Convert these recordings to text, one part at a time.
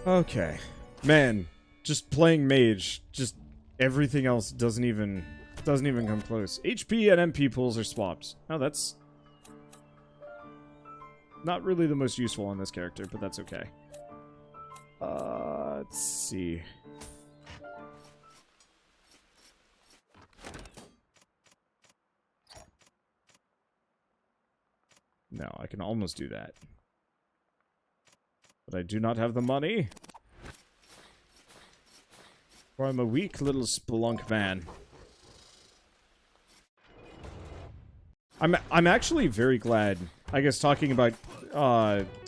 Okay. Man, just playing mage, just everything else doesn't even come close. HP and MP pools are swapped. Oh, that's not really the most useful on this character, but that's okay. Let's see. No, I can almost do that. But I do not have the money. For I'm a weak little spelunk man. I'm actually very glad, I guess, talking about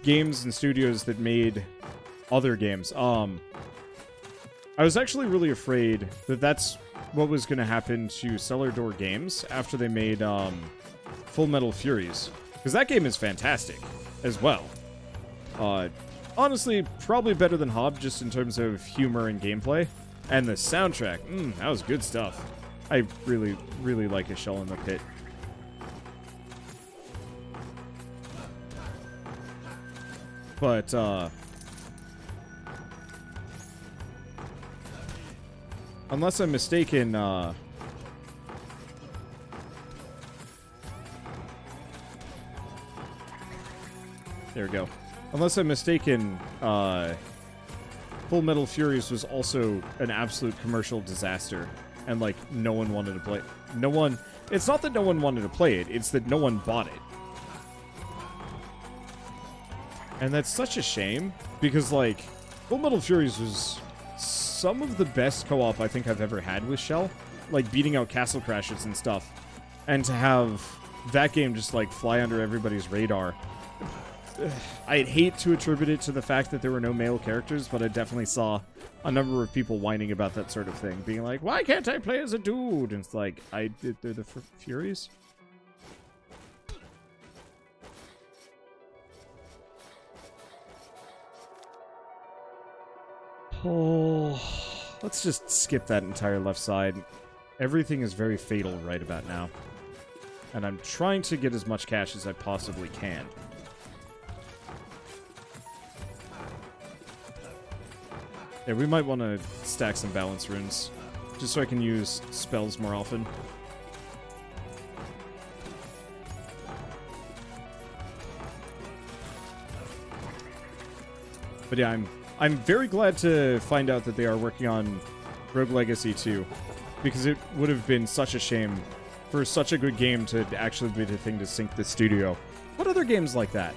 games and studios that made other games. I was actually really afraid that that's what was going to happen to Cellar Door Games after they made Full Metal Furies. Because that game is fantastic as well. Honestly, probably better than Hob just in terms of humor and gameplay. And the soundtrack, that was good stuff. I really, really like A Shell in the Pit. But, unless I'm mistaken, there we go. Unless I'm mistaken, Full Metal Furies was also an absolute commercial disaster. And, like, no one wanted to play it. It's not that no one wanted to play it, it's that no one bought it. And that's such a shame, because, like, Full Metal Furies was some of the best co-op I think I've ever had with Shell. Like, beating out Castle Crashers and stuff. And to have that game just, like, fly under everybody's radar. I'd hate to attribute it to the fact that there were no male characters, but I definitely saw a number of people whining about that sort of thing. Being like, why can't I play as a dude? And it's like, they're the Furies? Oh, let's just skip that entire left side. Everything is very fatal right about now. And I'm trying to get as much cash as I possibly can. Yeah, we might want to stack some balance runes, just so I can use spells more often. But yeah, I'm very glad to find out that they are working on Rogue Legacy 2, because it would have been such a shame for such a good game to actually be the thing to sink the studio. What other games like that?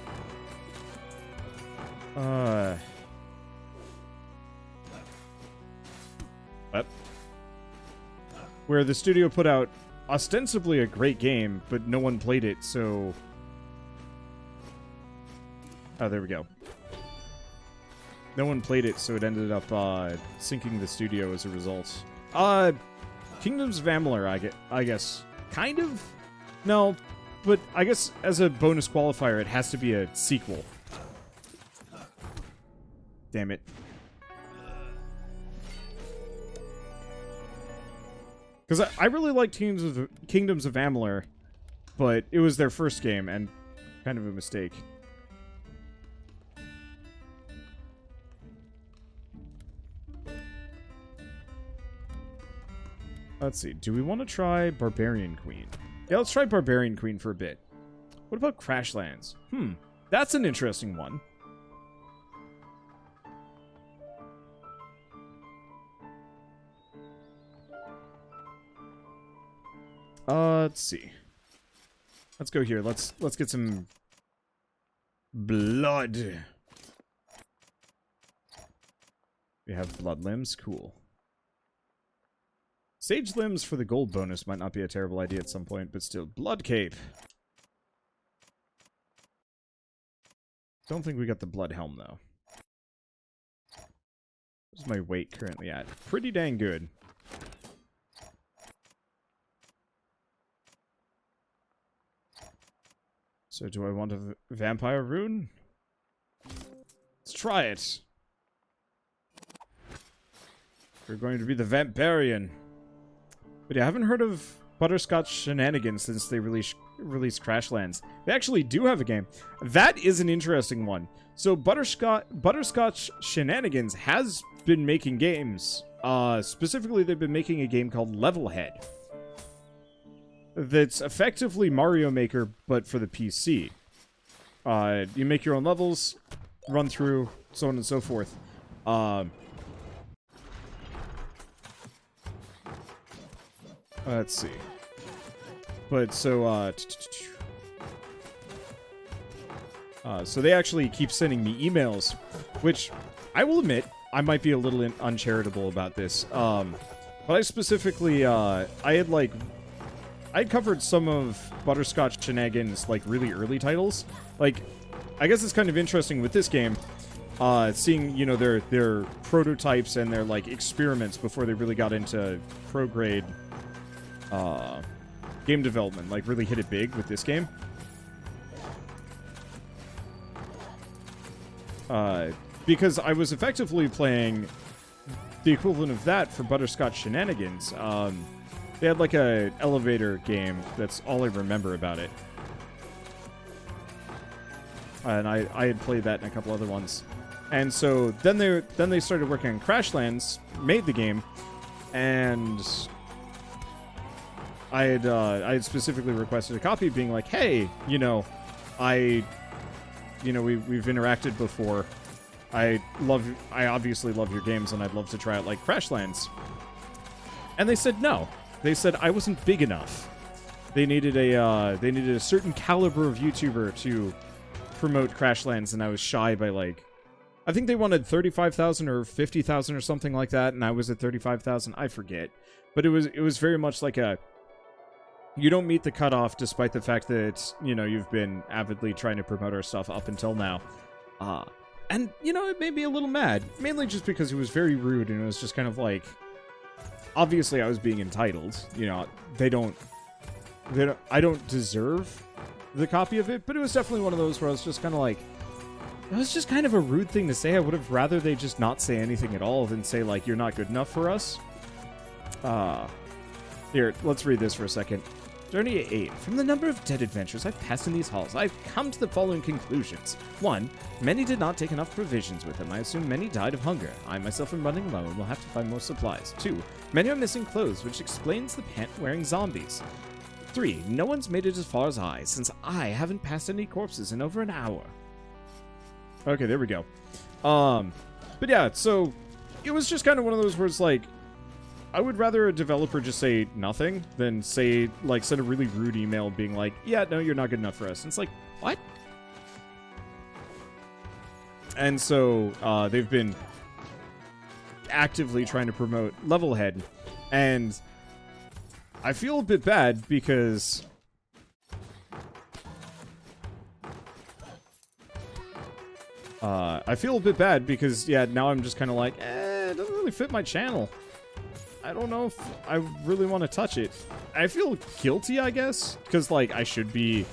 Where the studio put out ostensibly a great game, but no one played it, so... Oh, there we go. No one played it, so it ended up sinking the studio as a result. Kingdoms of Amalur, I guess. Kind of? No, but I guess as a bonus qualifier, it has to be a sequel. Damn it. Because I really liked Kingdoms of Amalur, but it was their first game, and kind of a mistake. Let's see, do we want to try Barbarian Queen? Yeah, let's try Barbarian Queen for a bit. What about Crashlands? That's an interesting one. Let's see. Let's go here. Let's get some blood. We have blood limbs. Cool. Sage limbs for the gold bonus might not be a terrible idea at some point, but still. Blood cape. Don't think we got the blood helm, though. What's my weight currently at? Pretty dang good. So do I want a vampire rune? Let's try it. We're going to be the Vamparian. But yeah, I haven't heard of Butterscotch Shenanigans since they released release Crashlands. They actually do have a game. That is an interesting one. So Butterscotch Shenanigans has been making games. Specifically, they've been making a game called Levelhead. That's effectively Mario Maker, but for the PC. You make your own levels, run through, so on and so forth. Let's see. But so, so they actually keep sending me emails, which I will admit I might be a little uncharitable about this. But I specifically, I had covered some of Butterscotch Shenanigans, like, really early titles. Like, I guess it's kind of interesting with this game, seeing, you know, their prototypes and their, like, experiments before they really got into pro-grade, game development, like, really hit it big with this game. Because I was effectively playing the equivalent of that for Butterscotch Shenanigans. They had like a elevator game. That's all I remember about it. And I had played that in a couple other ones. And so then they started working on Crashlands, made the game, and I had specifically requested a copy, being like, hey, you know, we've interacted before. I obviously love your games, and I'd love to try out like Crashlands. And they said no. They said I wasn't big enough. They needed a certain caliber of YouTuber to promote Crashlands, and I was shy by like, I think they wanted 35,000 or 50,000 or something like that, and I was at 35,000. I forget, but it was very much like a, you don't meet the cutoff, despite the fact that, you know, you've been avidly trying to promote our stuff up until now. And, you know, it made me a little mad. Mainly just because it was very rude, and it was just kind of like, obviously I was being entitled. You know, I don't deserve the copy of it, but it was definitely one of those where I was just kind of like, it was just kind of a rude thing to say. I would have rather they just not say anything at all than say, like, you're not good enough for us. Here, let's read this for a second. Journey 8. From the number of dead adventures I've passed in these halls, I've come to the following conclusions. 1. Many did not take enough provisions with them. I assume many died of hunger. I myself am running low and will have to find more supplies. 2. Many are missing clothes, which explains the pant-wearing zombies. 3. No one's made it as far as I, since I haven't passed any corpses in over an hour. Okay, there we go. But yeah, so it was just kind of one of those where it's like, I would rather a developer just say nothing than say, like, send a really rude email being like, yeah, no, you're not good enough for us. And it's like, what? And so, they've been actively trying to promote Levelhead. And I feel a bit bad because yeah, now I'm just kind of like, it doesn't really fit my channel. I don't know if I really want to touch it. I feel guilty, I guess, because, like, I should be,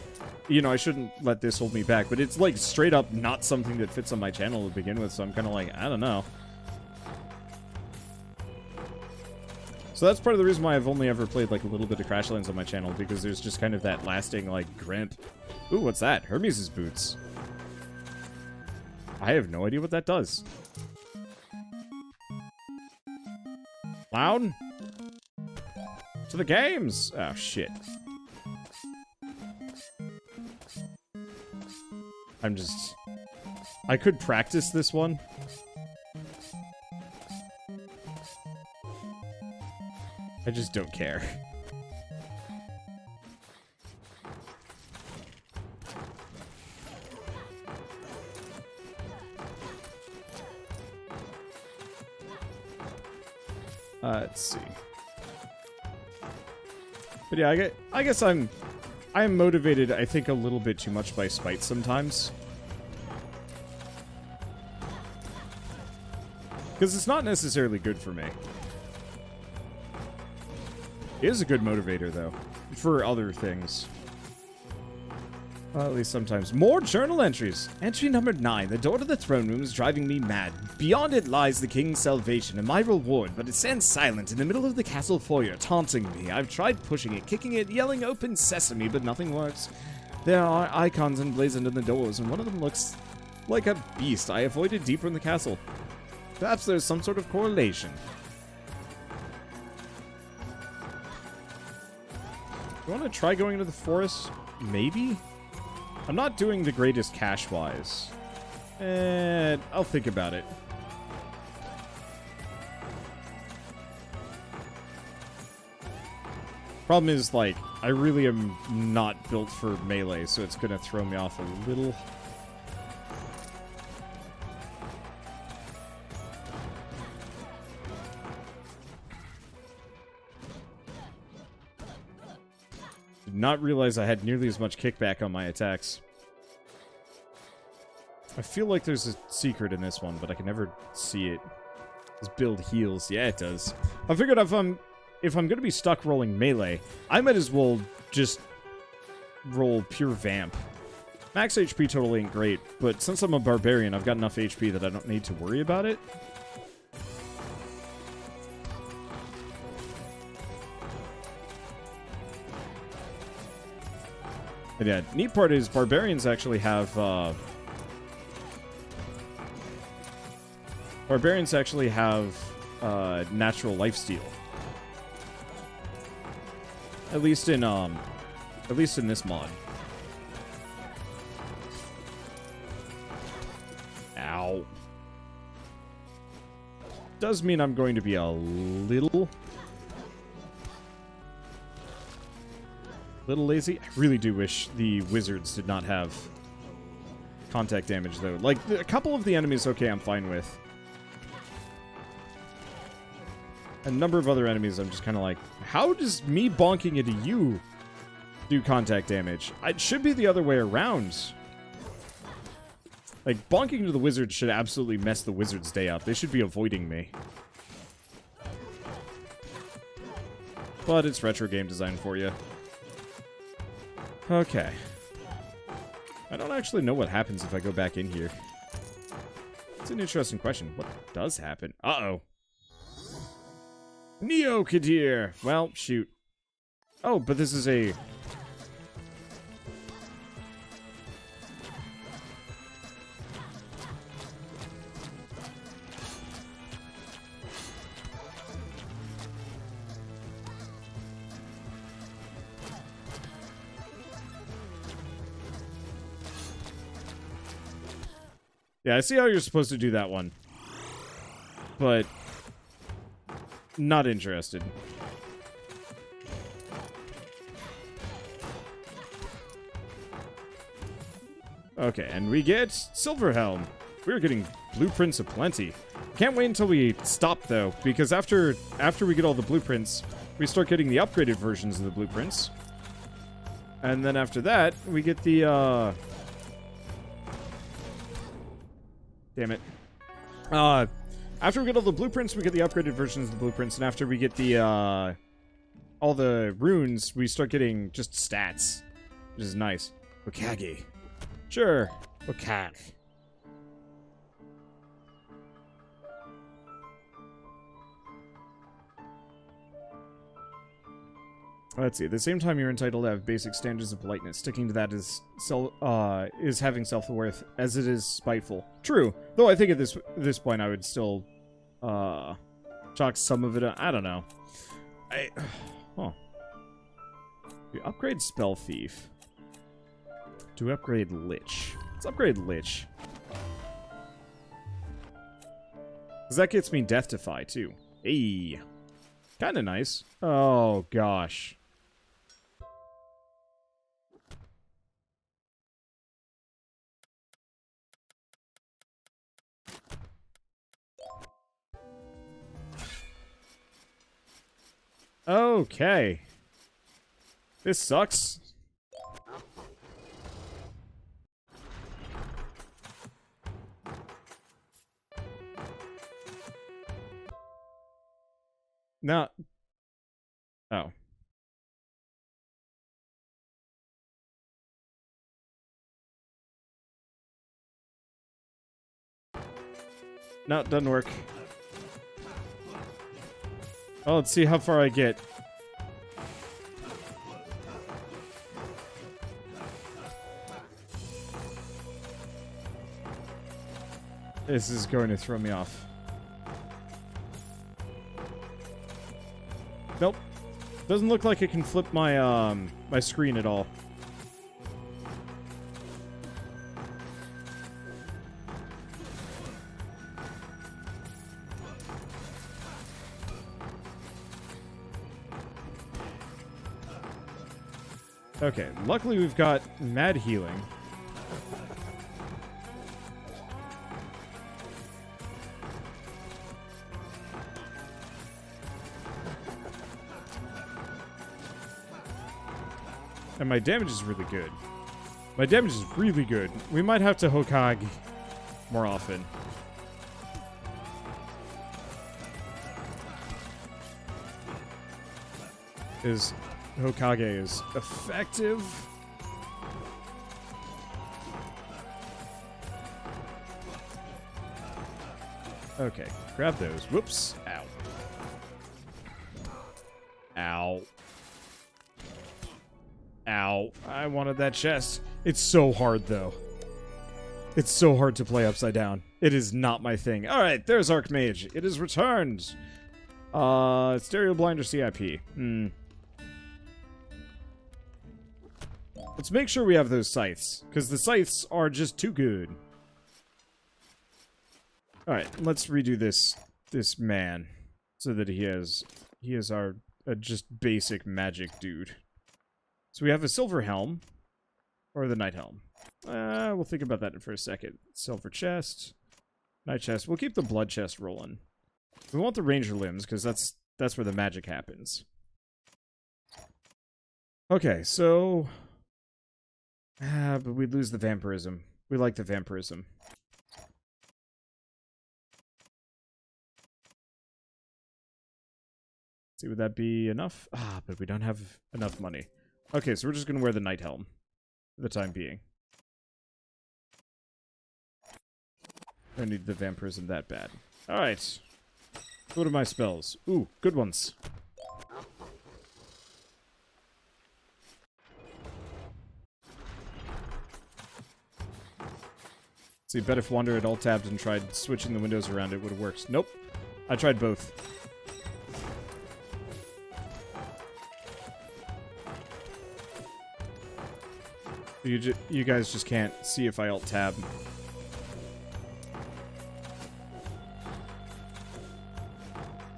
you know, I shouldn't let this hold me back, but it's, like, straight up not something that fits on my channel to begin with, so I'm kind of like, I don't know. So that's part of the reason why I've only ever played, like, a little bit of Crashlands on my channel, because there's just kind of that lasting, like, grimp. Ooh, what's that? Hermes' boots. I have no idea what that does. Loud? To the games! Oh, shit. I could practice this one. I just don't care. Let's see. But yeah, I guess I am motivated, I think, a little bit too much by spite sometimes. Because it's not necessarily good for me. It is a good motivator, though, for other things. Well, at least sometimes. More journal entries. Entry number 9. The door to the throne room is driving me mad. Beyond it lies the king's salvation and my reward, but it stands silent in the middle of the castle foyer, taunting me. I've tried pushing it, kicking it, yelling open sesame, but nothing works. There are icons emblazoned on the doors, and one of them looks like a beast I avoided deeper in the castle. Perhaps there's some sort of correlation. You want to try going into the forest? Maybe? I'm not doing the greatest cash-wise. And I'll think about it. Problem is, like, I really am not built for melee, so it's gonna throw me off a little. Did not realize I had nearly as much kickback on my attacks. I feel like there's a secret in this one, but I can never see it. This build heals. Yeah, it does. I figured if I'm going to be stuck rolling melee, I might as well just roll pure vamp. Max HP total ain't great, but since I'm a barbarian, I've got enough HP that I don't need to worry about it. But yeah, neat part is barbarians actually have natural lifesteal. At least in this mod. Ow. Does mean I'm going to be a little lazy. I really do wish the wizards did not have contact damage, though. Like, a couple of the enemies, okay, I'm fine with. A number of other enemies, I'm just kind of like, how does me bonking into you do contact damage? It should be the other way around. Like, bonking into the wizards should absolutely mess the wizard's day up. They should be avoiding me. But it's retro game design for you. Okay. I don't actually know what happens if I go back in here. It's an interesting question. What does happen? Uh-oh. Neo Kadir! Well, shoot. Oh, but this is a... Yeah, I see how you're supposed to do that one. But... not interested. Okay, and we get Silverhelm. We're getting blueprints aplenty. Can't wait until we stop, though, because after we get all the blueprints, we start getting the upgraded versions of the blueprints. And then after that, we get the, damn it. After we get all the blueprints, we get the upgraded versions of the blueprints, and after we get the, all the runes, we start getting just stats, which is nice. Okage. Sure. Okage. Let's see. At the same time, you're entitled to have basic standards of politeness. Sticking to that is having self-worth, as it is spiteful. True. Though I think at this point, I would still chalk some of it. I don't know. We upgrade Spell Thief. Do we upgrade Lich? Let's upgrade Lich. Because that gets me Death Defy, too. Hey. Kind of nice. Oh, gosh. Okay. This sucks. No. Oh. No, it doesn't work. Oh, let's see how far I get. This is going to throw me off. Nope. Doesn't look like it can flip my my screen at all. Okay, luckily we've got mad healing. And my damage is really good. My damage is really good. We might have to Hokage more often. Is Hokage is effective. Okay, grab those. Whoops. Ow. Ow. Ow. I wanted that chest. It's so hard, though. It's so hard to play upside down. It is not my thing. Alright, there's Archmage. It is returned. Stereo blind or CIP? Let's make sure we have those scythes, because the scythes are just too good. Alright, let's redo this man, so that he is our just basic magic dude. So we have a silver helm, or the knight helm. We'll think about that for a second. Silver chest, knight chest. We'll keep the blood chest rolling. We want the ranger limbs, because that's where the magic happens. Okay, so... but we lose the vampirism. We like the vampirism. See, would that be enough? But we don't have enough money. Okay, so we're just going to wear the knight helm for the time being. I don't need the vampirism that bad. Alright. Go to my spells. Ooh, good ones. See, bet if Wander had alt-tabbed and tried switching the windows around, it would have worked. Nope. I tried both. You guys just can't see if I alt-tab.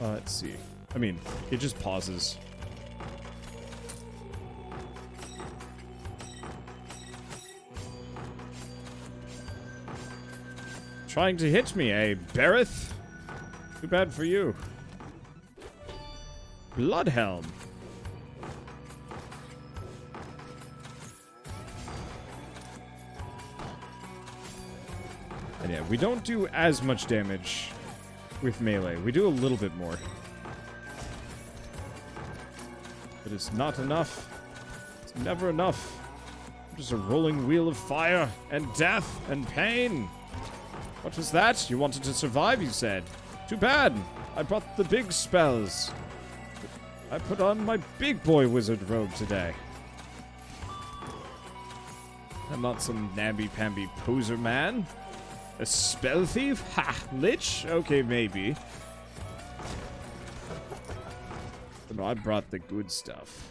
Let's see. I mean, it just pauses. Trying to hit me, eh, Berith? Too bad for you. Bloodhelm. And yeah, we don't do as much damage with melee. We do a little bit more. But it's not enough. It's never enough. I'm just a rolling wheel of fire and death and pain. What was that? You wanted to survive, you said. Too bad. I brought the big spells. I put on my big boy wizard robe today. I'm not some namby-pamby poser man. A spell thief? Ha! Lich? Okay, maybe. But no, I brought the good stuff.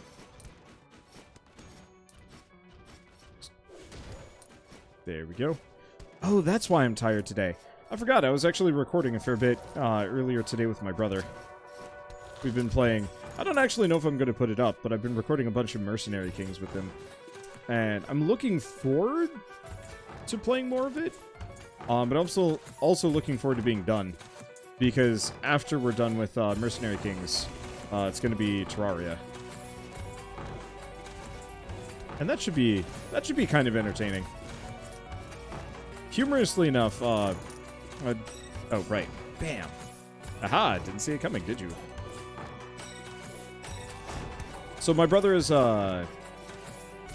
There we go. Oh, that's why I'm tired today. I forgot, I was actually recording a fair bit earlier today with my brother. We've been playing... I don't actually know if I'm going to put it up, but I've been recording a bunch of Mercenary Kings with him. And I'm looking forward to playing more of it. But I'm also looking forward to being done. Because after we're done with Mercenary Kings, it's going to be Terraria. And that should be kind of entertaining. Humorously enough, oh, right. Bam. Aha, didn't see it coming, did you? So my brother is, has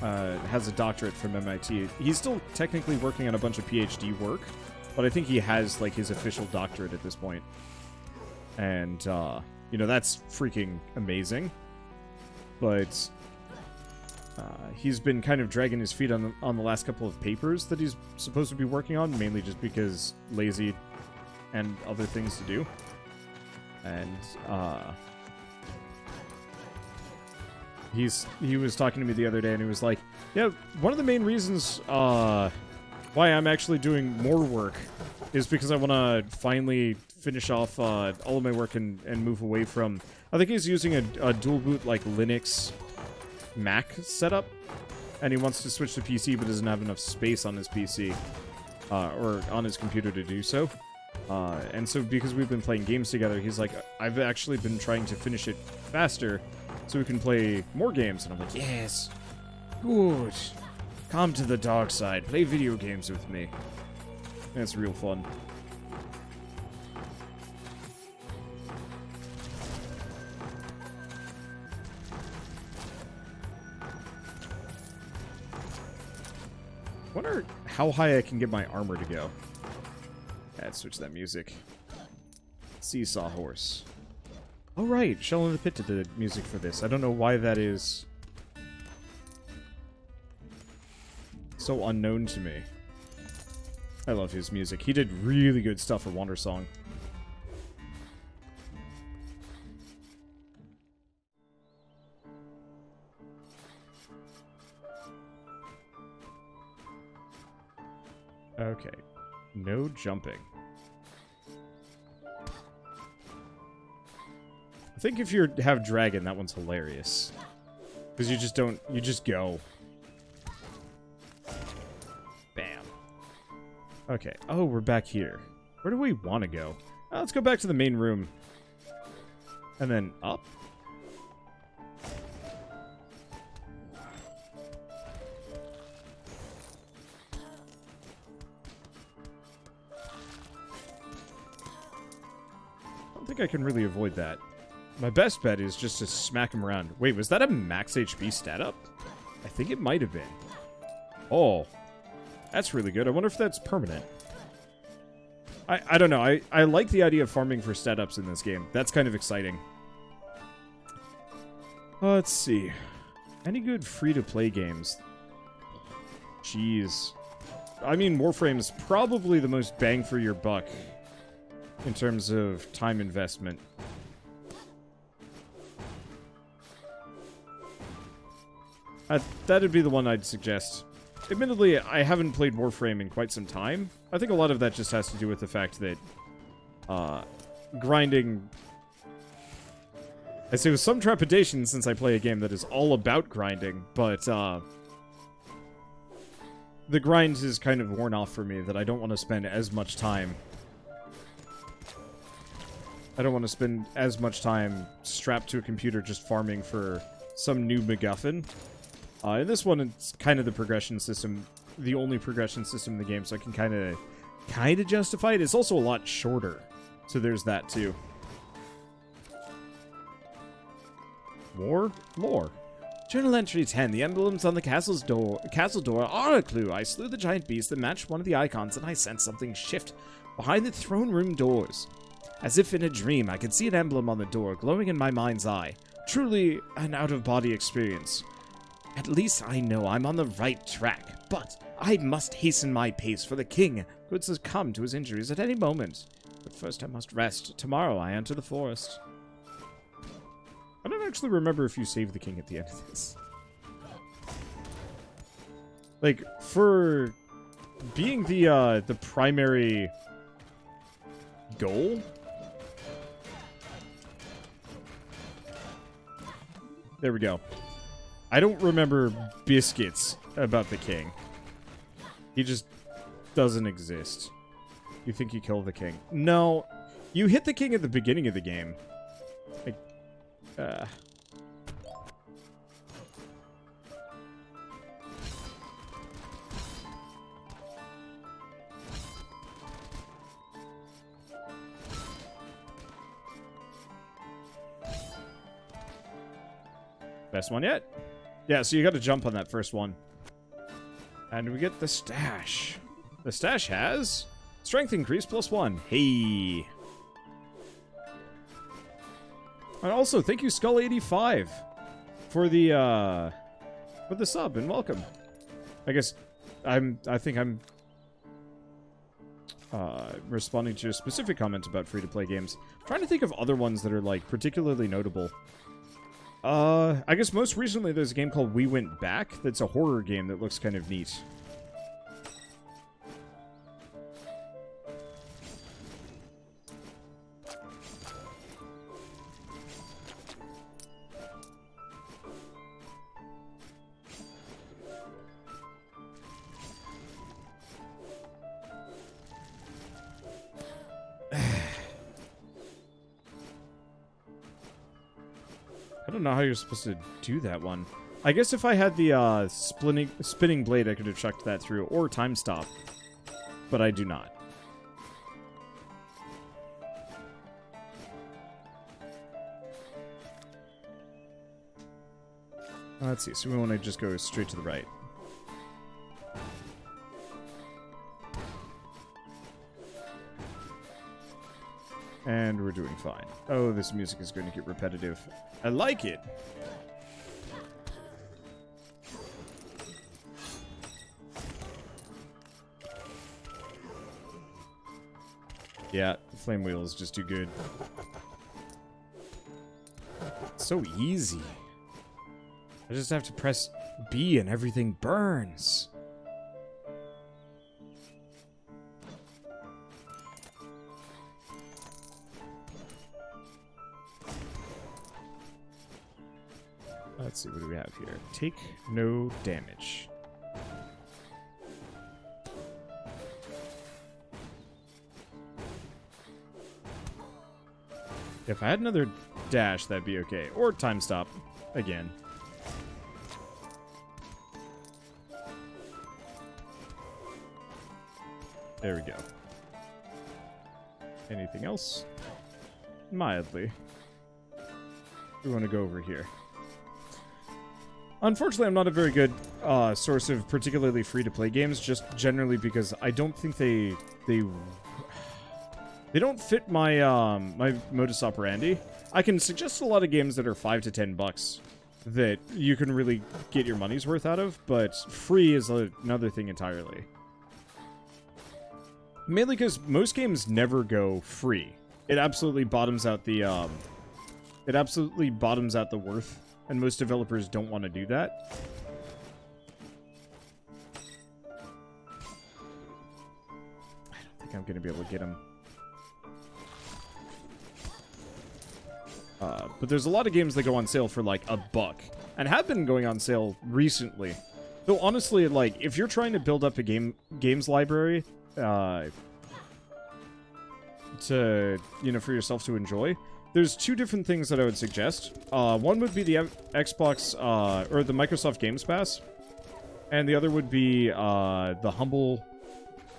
a doctorate from MIT. He's still technically working on a bunch of PhD work, but I think he has, like, his official doctorate at this point. And, you know, that's freaking amazing. But he's been kind of dragging his feet on the last couple of papers that he's supposed to be working on, mainly just because lazy and other things to do. And he was talking to me the other day, and he was like, yeah, one of the main reasons why I'm actually doing more work is because I want to finally finish off all of my work and move away from... I think he's using a dual boot, like, Linux Mac setup, and he wants to switch to PC but doesn't have enough space on his PC or on his computer to do so. And so because we've been playing games together, he's like, I've actually been trying to finish it faster so we can play more games. And I'm like, yes, good. Come to the dark side. Play video games with me. That's real fun. Wonder how high I can get my armor to go. Let's switch that music. Seesaw horse. Oh right, Shell in the Pit did the music for this. I don't know why that is so unknown to me. I love his music. He did really good stuff for Wandersong. Okay. No jumping. I think if you have dragon, that one's hilarious. Because you just don't... You just go. Bam. Okay. Oh, we're back here. Where do we want to go? Let's go back to the main room. And then up? I think I can really avoid that. My best bet is just to smack him around. Wait, was that a max HP stat up? I think it might have been. Oh. That's really good. I wonder if that's permanent. I don't know. I like the idea of farming for stat ups in this game. That's kind of exciting. Let's see. Any good free-to-play games? Jeez. I mean, Warframe's probably the most bang for your buck in terms of time investment. That'd be the one I'd suggest. Admittedly, I haven't played Warframe in quite some time. I think a lot of that just has to do with the fact that grinding... I say with some trepidation since I play a game that is all about grinding, but the grind is kind of worn off for me, that I don't want to spend as much time... I don't want to spend as much time strapped to a computer just farming for some new MacGuffin. In this one, it's kind of the progression system, the only progression system in the game, so I can kind of justify it. It's also a lot shorter, so there's that too. More? Journal entry 10. The emblems on the castle door are a clue. I slew the giant beast that matched one of the icons, and I sensed something shift behind the throne room doors. As if in a dream, I could see an emblem on the door, glowing in my mind's eye. Truly an out-of-body experience. At least I know I'm on the right track, but I must hasten my pace, for the king could succumb to his injuries at any moment. But first I must rest. Tomorrow I enter the forest. I don't actually remember if you save the king at the end of this. Like, for being the primary goal... There we go. I don't remember biscuits about the king. He just doesn't exist. You think you kill the king? No. You hit the king at the beginning of the game. Like, Best one yet? Yeah, so you gotta jump on that first one. And we get the stash. The stash has Strength increase +1. Hey. And also, thank you, Skull85, for the sub and welcome. I guess I think I'm responding to a specific comment about free-to-play games. I'm trying to think of other ones that are like particularly notable. I guess most recently there's a game called We Went Back that's a horror game that looks kind of neat. I don't know how you're supposed to do that one. I guess if I had the spinning blade, I could have chucked that through, or time stop. But I do not. Let's see, so we want to just go straight to the right. And we're doing fine. Oh, this music is going to get repetitive. I like it. Yeah, the flame wheels just too good. It's so easy. I just have to press B and everything burns. Let's see, what do we have here? Take no damage. If I had another dash, that'd be okay. Or time stop, again. There we go. Anything else? Mildly. We want to go over here. Unfortunately, I'm not a very good source of particularly free-to-play games, just generally because I don't think they don't fit my my modus operandi. I can suggest a lot of games that are $5 to $10 that you can really get your money's worth out of, but free is another thing entirely. Mainly because most games never go free. It absolutely bottoms out the worth. And most developers don't want to do that. I don't think I'm going to be able to get him. But there's a lot of games that go on sale for like $1. And have been going on sale recently. Though honestly, like, if you're trying to build up a games library, to, you know, for yourself to enjoy, there's two different things that I would suggest. One would be the Xbox, or the Microsoft Games Pass. And the other would be the Humble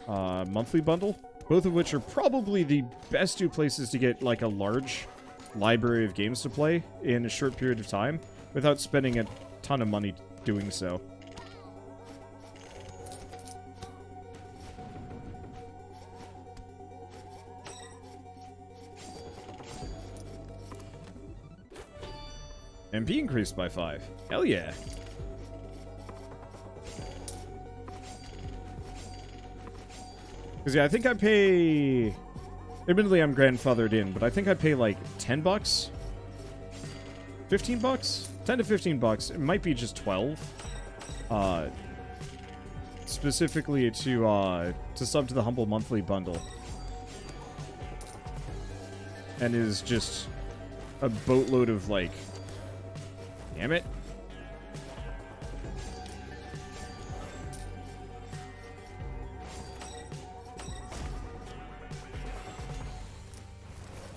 monthly bundle. Both of which are probably the best two places to get, like, a large library of games to play in a short period of time without spending a ton of money doing so. MP increased by 5. Hell yeah. Because, yeah, I think I pay... Admittedly, I'm grandfathered in, but I think I pay, like, $10? $15? $10 to $15. It might be just 12. Specifically to sub to the Humble monthly bundle. And is just a boatload of, like... Damn it.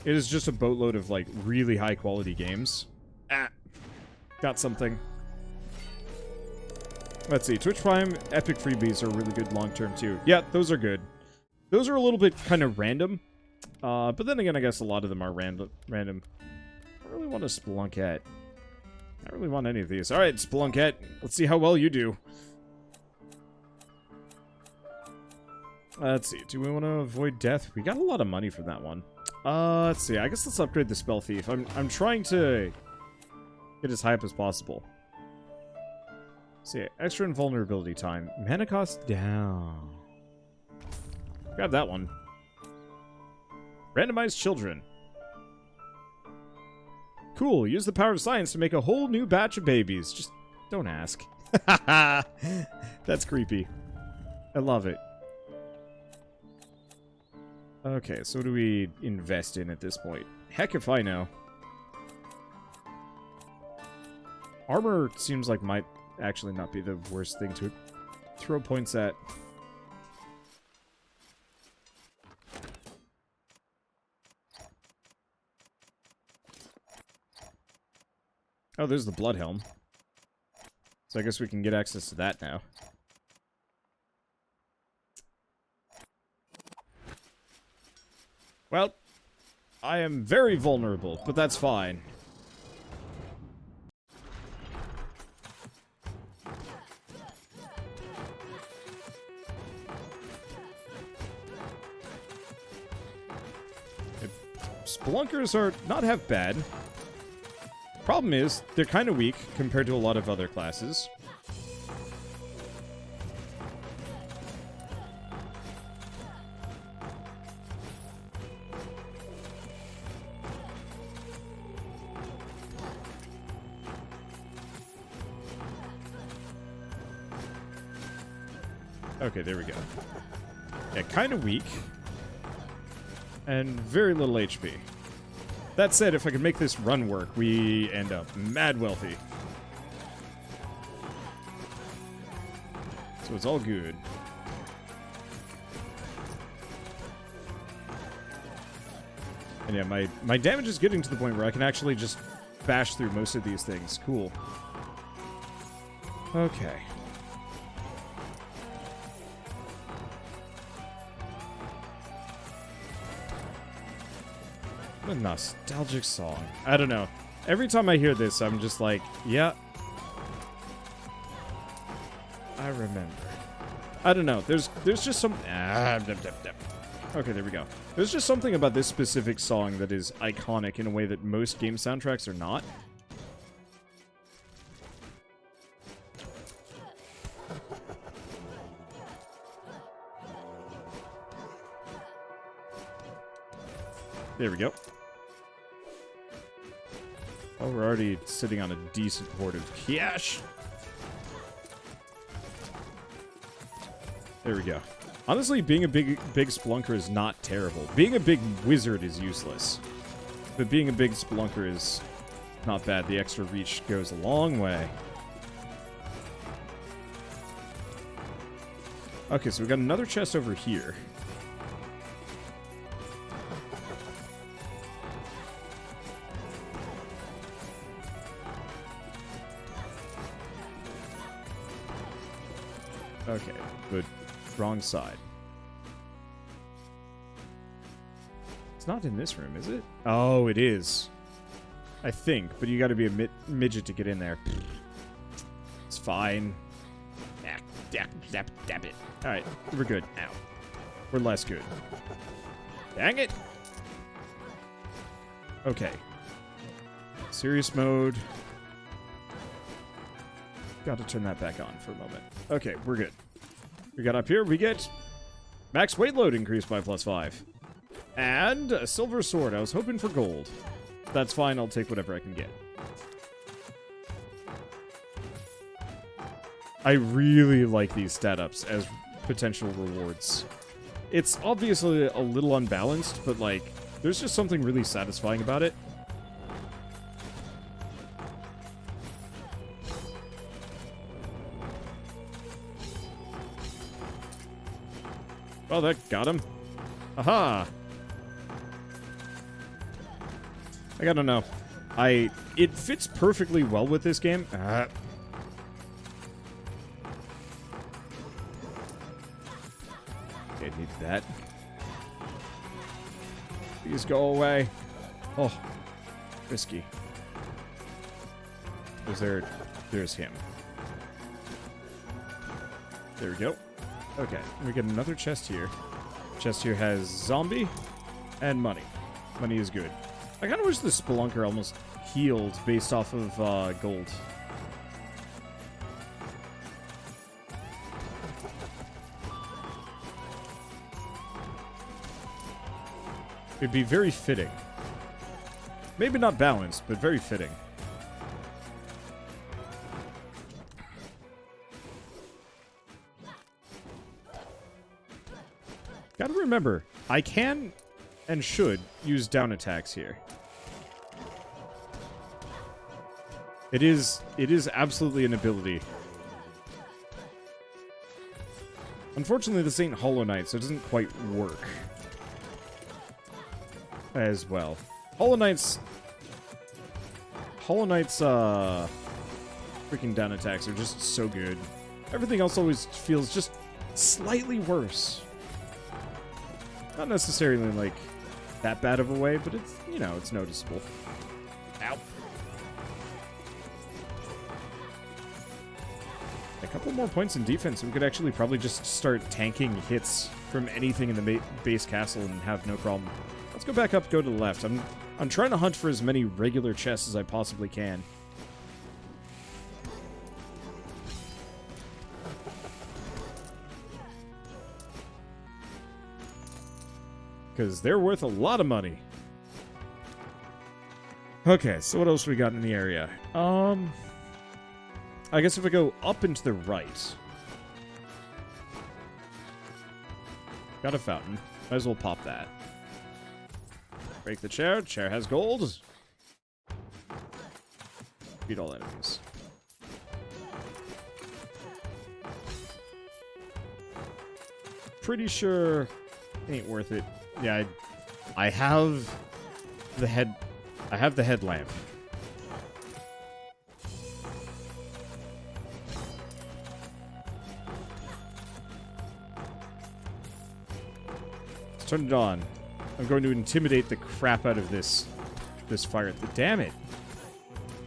It is just a boatload of, like, really high-quality games. Ah. Got something. Let's see. Twitch Prime, Epic freebies are really good long-term, too. Yeah, those are good. Those are a little bit kind of random. But then again, I guess a lot of them are random. I really want a Spelunket. I don't really want any of these. Alright, Spelunket. Let's see how well you do. Let's see. Do we want to avoid death? We got a lot of money from that one. Let's see. I guess let's upgrade the Spell Thief. I'm trying to get as high up as possible. Let's see. Extra invulnerability time. Mana cost down. Grab that one. Randomized children. Cool. Use the power of science to make a whole new batch of babies. Just don't ask. That's creepy. I love it. Okay, so what do we invest in at this point? Heck if I know. Armor seems like might actually not be the worst thing to throw points at. Oh, there's the Blood Helm. So I guess we can get access to that now. Well, I am very vulnerable, but that's fine. Spelunkers are not half bad. Problem is, they're kind of weak compared to a lot of other classes. Okay, there we go. Yeah, kind of weak. And very little HP. That said, if I could make this run work, we end up mad wealthy. So it's all good. And yeah, my damage is getting to the point where I can actually just bash through most of these things. Cool. Okay. What a nostalgic song. I don't know. Every time I hear this, I'm just like, yeah. I remember. I don't know. There's just some... Okay, there we go. There's just something about this specific song that is iconic in a way that most game soundtracks are not. There we go. Oh, we're already sitting on a decent hoard of cash. There we go. Honestly, being a big spelunker is not terrible. Being a big wizard is useless. But being a big spelunker is not bad. The extra reach goes a long way. Okay, so we got another chest over here. Okay, but wrong side. It's not in this room, is it? Oh, it is. I think, but you gotta be a midget to get in there. It's fine. Dab it. Alright, we're good. Ow. We're less good. Dang it! Okay. Serious mode. Gotta turn that back on for a moment. Okay, we're good. We got up here, we get max weight load increased by +5. And a silver sword. I was hoping for gold. That's fine, I'll take whatever I can get. I really like these stat ups as potential rewards. It's obviously a little unbalanced, but like, there's just something really satisfying about it. Oh, that got him. Aha! I gotta know. It fits perfectly well with this game. Okay, need that. Please go away. Oh, risky. There's him. There we go. Okay, we get another chest here. Chest here has zombie and money. Money is good. I kind of wish the Spelunker almost healed based off of gold. It'd be very fitting. Maybe not balanced, but very fitting. Gotta remember, I can and should use down attacks here. It is absolutely an ability. Unfortunately, this ain't Hollow Knight, so it doesn't quite work as well. Hollow Knight's freaking down attacks are just so good. Everything else always feels just slightly worse. Not necessarily like that bad of a way, but it's, you know, it's noticeable. Ow. A couple more points in defense, and we could actually probably just start tanking hits from anything in the base castle and have no problem. Let's go back up, go to the left. I'm trying to hunt for as many regular chests as I possibly can. Because they're worth a lot of money. Okay, so what else we got in the area? I guess if I go up and to the right. Got a fountain. Might as well pop that. Break the chair. Chair has gold. Beat all enemies. Pretty sure it ain't worth it. Yeah, I have the headlamp. Let's turn it on. I'm going to intimidate the crap out of this fire. Damn it.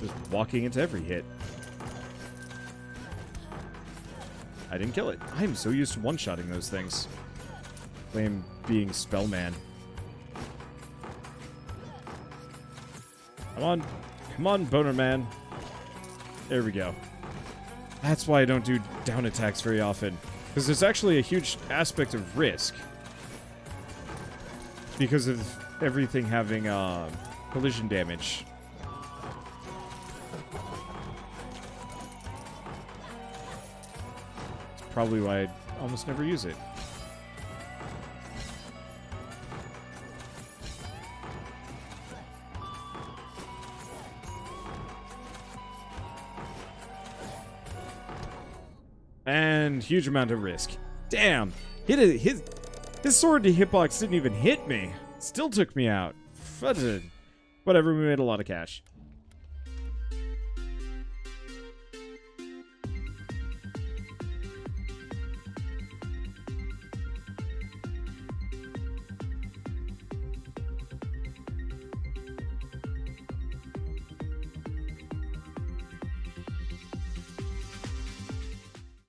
Just walking into every hit. I didn't kill it. I am so used to one-shotting those things. Blame being Spellman. Come on, Boner Man. There we go. That's why I don't do down attacks very often. Because there's actually a huge aspect of risk. Because of everything having collision damage. It's probably why I almost never use it. And huge amount of risk. Damn. His sword to hitbox didn't even hit me. Still took me out. Whatever, we made a lot of cash.